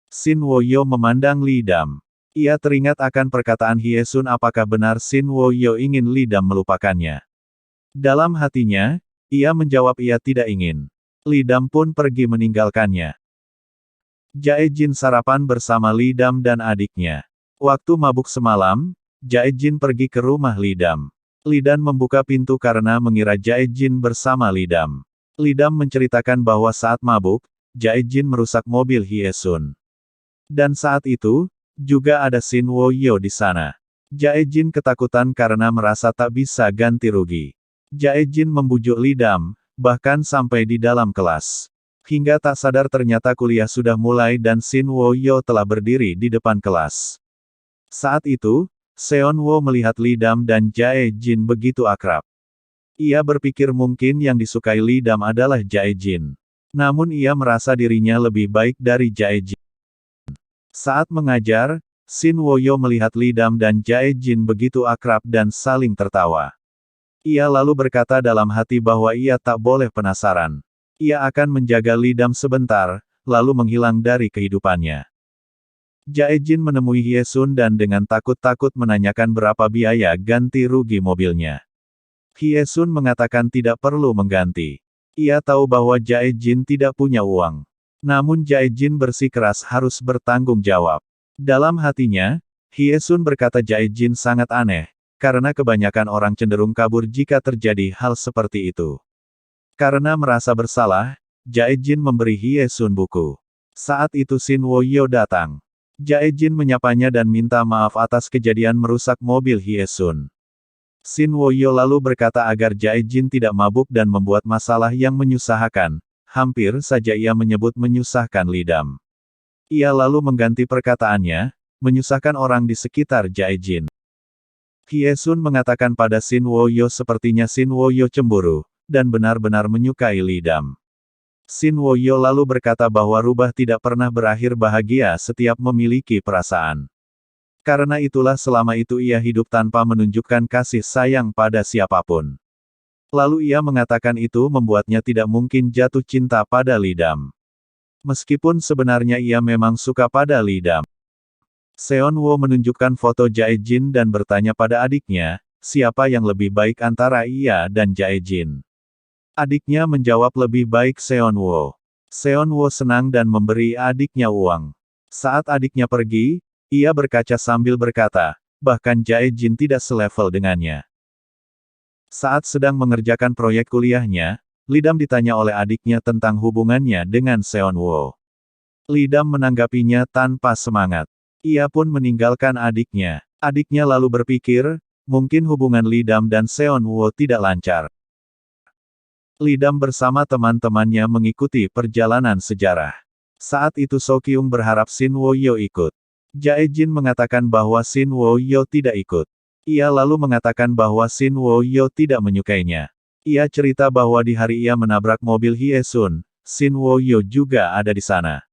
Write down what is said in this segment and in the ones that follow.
Shin Wo-yo memandang Li Dam. Ia teringat akan perkataan Hyesun apakah benar Shin Wo-yo ingin Li Dam melupakannya. Dalam hatinya, ia menjawab ia tidak ingin. Li Dam pun pergi meninggalkannya. Jae Jin sarapan bersama Li Dam dan adiknya. Waktu mabuk semalam, Jae Jin pergi ke rumah Li Dam. Li Dam membuka pintu karena mengira Jae Jin bersama Li Dam. Li Dam menceritakan bahwa saat mabuk, Jae Jin merusak mobil Hyesun. Dan saat itu, juga ada Shin Wo-yo di sana. Jae Jin ketakutan karena merasa tak bisa ganti rugi. Jae Jin membujuk Li Dam, bahkan sampai di dalam kelas. Hingga tak sadar ternyata kuliah sudah mulai dan Shin Wo-yo telah berdiri di depan kelas. Saat itu, Seon Wo melihat Li Dam dan Jae Jin begitu akrab. Ia berpikir mungkin yang disukai Li Dam adalah Jae Jin. Namun ia merasa dirinya lebih baik dari Jae Jin. Saat mengajar, Shin Wo-yo melihat Li Dam dan Jae Jin begitu akrab dan saling tertawa. Ia lalu berkata dalam hati bahwa ia tak boleh penasaran. Ia akan menjaga Li Dam sebentar, lalu menghilang dari kehidupannya. Jae Jin menemui Hyesun dan dengan takut-takut menanyakan berapa biaya ganti rugi mobilnya. Hyesun mengatakan tidak perlu mengganti. Ia tahu bahwa Jae Jin tidak punya uang. Namun Jae Jin bersikeras harus bertanggung jawab. Dalam hatinya, Hyesun berkata Jae Jin sangat aneh, karena kebanyakan orang cenderung kabur jika terjadi hal seperti itu. Karena merasa bersalah, Jae Jin memberi Hyesun buku. Saat itu Shin Wo-yo datang. Jae Jin menyapanya dan minta maaf atas kejadian merusak mobil Hyesun. Shin Wo-yo lalu berkata agar Jae Jin tidak mabuk dan membuat masalah yang menyusahkan. Hampir saja ia menyebut menyusahkan Li Dam. Ia lalu mengganti perkataannya, menyusahkan orang di sekitar Jae Jin. Hyesun mengatakan pada Shin Wo-yo sepertinya Shin Wo-yo cemburu, dan benar-benar menyukai Li Dam. Shin Wo-yo lalu berkata bahwa rubah tidak pernah berakhir bahagia setiap memiliki perasaan. Karena itulah selama itu ia hidup tanpa menunjukkan kasih sayang pada siapapun. Lalu ia mengatakan itu membuatnya tidak mungkin jatuh cinta pada Li Dam. Meskipun sebenarnya ia memang suka pada Li Dam. Seon Wo menunjukkan foto Jae Jin dan bertanya pada adiknya, siapa yang lebih baik antara ia dan Jae Jin. Adiknya menjawab lebih baik Seon Wo. Seon Wo senang dan memberi adiknya uang. Saat adiknya pergi, ia berkaca sambil berkata, bahkan Jae Jin tidak selevel dengannya. Saat sedang mengerjakan proyek kuliahnya, Li Dam ditanya oleh adiknya tentang hubungannya dengan Seon Wo. Li Dam menanggapinya tanpa semangat. Ia pun meninggalkan adiknya. Adiknya lalu berpikir, mungkin hubungan Li Dam dan Seon Wo tidak lancar. Li Dam bersama teman-temannya mengikuti perjalanan sejarah. Saat itu So Kyung berharap Shin Wo-yo ikut. Jae Jin mengatakan bahwa Shin Wo-yo tidak ikut. Ia lalu mengatakan bahwa Shin Wo-yo tidak menyukainya. Ia cerita bahwa di hari ia menabrak mobil Hyesun, Shin Wo-yo juga ada di sana.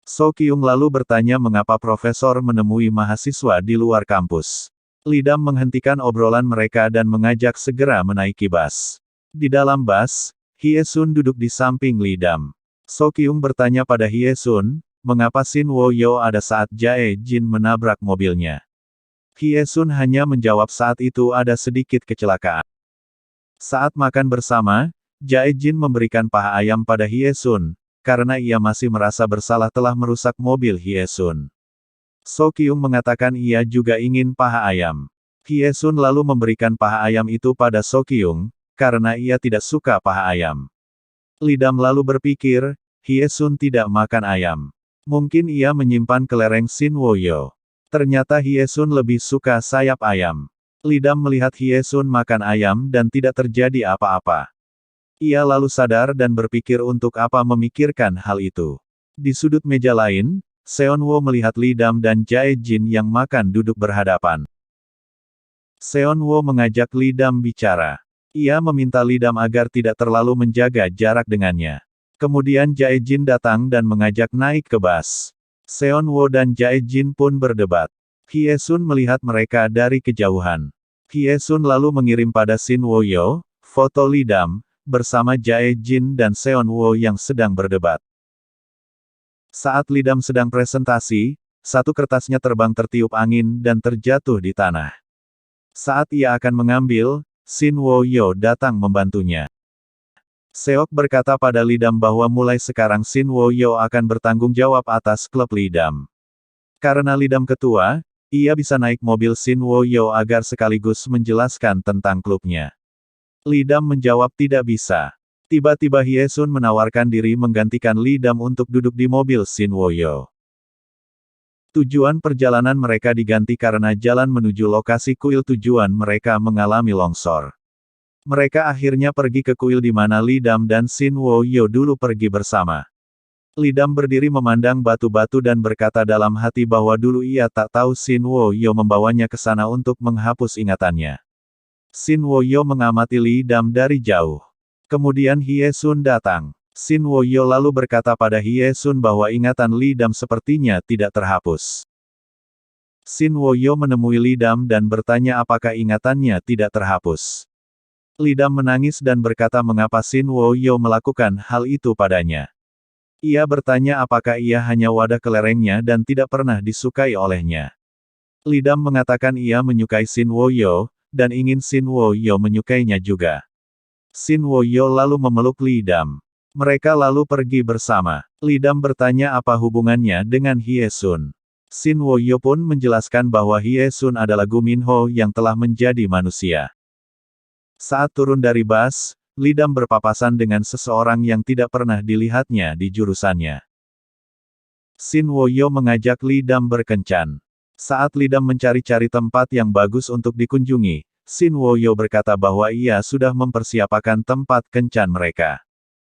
So Kyung lalu bertanya mengapa profesor menemui mahasiswa di luar kampus. Li Dam menghentikan obrolan mereka dan mengajak segera menaiki bus. Di dalam bus, Hyesun duduk di samping Li Dam. So Kyung bertanya pada Hyesun, mengapa Shin Wo-yo ada saat Jae Jin menabrak mobilnya. Hyesun hanya menjawab saat itu ada sedikit kecelakaan. Saat makan bersama, Jae Jin memberikan paha ayam pada Hyesun, karena ia masih merasa bersalah telah merusak mobil Hyesun. So Kyung mengatakan ia juga ingin paha ayam. Hyesun lalu memberikan paha ayam itu pada So Kyung, karena ia tidak suka paha ayam. Li Dam lalu berpikir, Hyesun tidak makan ayam. Mungkin ia menyimpan kelereng Shin Wo-yo. Ternyata Hyesun lebih suka sayap ayam. Li Dam melihat Hyesun makan ayam dan tidak terjadi apa-apa. Ia lalu sadar dan berpikir untuk apa memikirkan hal itu. Di sudut meja lain, Seon Wo melihat Li Dam dan Jae Jin yang makan duduk berhadapan. Seon Wo mengajak Li Dam bicara. Ia meminta Li Dam agar tidak terlalu menjaga jarak dengannya. Kemudian Jae Jin datang dan mengajak naik ke bus. Seon Wo dan Jae Jin pun berdebat. Hyesun melihat mereka dari kejauhan. Hyesun lalu mengirim pada Shin Wo-yo, foto Li Dam, bersama Jae Jin dan Seon Wo yang sedang berdebat. Saat Lidam sedang presentasi, satu kertasnya terbang tertiup angin dan terjatuh di tanah. Saat ia akan mengambil, Shin Wo-yo datang membantunya. Seok berkata pada Lidam bahwa mulai sekarang Shin Wo-yo akan bertanggung jawab atas klub Lidam. Karena Lidam ketua, ia bisa naik mobil Shin Wo-yo agar sekaligus menjelaskan tentang klubnya. Lidam menjawab tidak bisa. Tiba-tiba Hyesun menawarkan diri menggantikan Lidam untuk duduk di mobil Shin Wo-yo. Tujuan perjalanan mereka diganti karena jalan menuju lokasi kuil tujuan mereka mengalami longsor. Mereka akhirnya pergi ke kuil di mana Lidam dan Shin Wo-yo dulu pergi bersama. Lidam berdiri memandang batu-batu dan berkata dalam hati bahwa dulu ia tak tahu Shin Wo-yo membawanya ke sana untuk menghapus ingatannya. Shin Wo-yo mengamati Lidam dari jauh. Kemudian Hyesun datang. Shin Wo-yo lalu berkata pada Hyesun bahwa ingatan Lidam sepertinya tidak terhapus. Shin Wo-yo menemui Lidam dan bertanya apakah ingatannya tidak terhapus. Lidam menangis dan berkata mengapa Shin Wo-yo melakukan hal itu padanya. Ia bertanya apakah ia hanya wadah kelerengnya dan tidak pernah disukai olehnya. Lidam mengatakan ia menyukai Shin Wo-yo, dan ingin Shin Wo-yo menyukainya juga. Shin Wo-yo lalu memeluk Lidam. Mereka lalu pergi bersama. Lidam bertanya apa hubungannya dengan Hyesun. Shin Wo-yo pun menjelaskan bahwa Hyesun adalah Guminho yang telah menjadi manusia. Saat turun dari bus, Lidam berpapasan dengan seseorang yang tidak pernah dilihatnya di jurusannya. Shin Wo-yo mengajak Lidam berkencan. Saat Lidam mencari-cari tempat yang bagus untuk dikunjungi, Shin Wo-yo berkata bahwa ia sudah mempersiapkan tempat kencan mereka.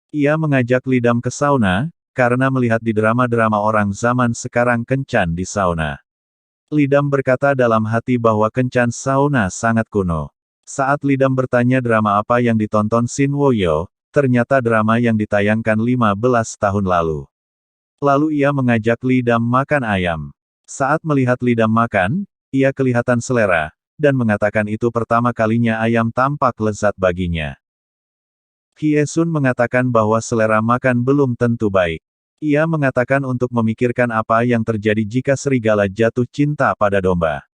Ia mengajak Lidam ke sauna, karena melihat di drama-drama orang zaman sekarang kencan di sauna. Lidam berkata dalam hati bahwa kencan sauna sangat kuno. Saat Lidam bertanya drama apa yang ditonton Shin Wo-yo, ternyata drama yang ditayangkan 15 tahun lalu. Lalu ia mengajak Lidam makan ayam. Saat melihat Lidam makan, ia kelihatan selera, dan mengatakan itu pertama kalinya ayam tampak lezat baginya. Hyesun mengatakan bahwa selera makan belum tentu baik. Ia mengatakan untuk memikirkan apa yang terjadi jika serigala jatuh cinta pada domba.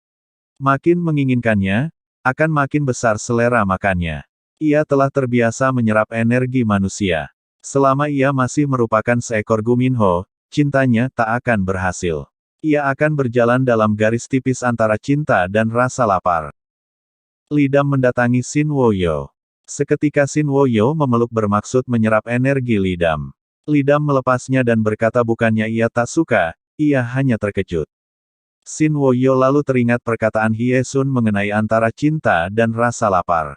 Makin menginginkannya, akan makin besar selera makannya. Ia telah terbiasa menyerap energi manusia. Selama ia masih merupakan seekor Guminho, cintanya tak akan berhasil. Ia akan berjalan dalam garis tipis antara cinta dan rasa lapar. Lidam mendatangi Shin Wo-yo. Seketika Shin Wo-yo memeluk bermaksud menyerap energi Lidam. Lidam melepasnya dan berkata bukannya ia tak suka, ia hanya terkejut. Shin Wo-yo lalu teringat perkataan Hyesun mengenai antara cinta dan rasa lapar.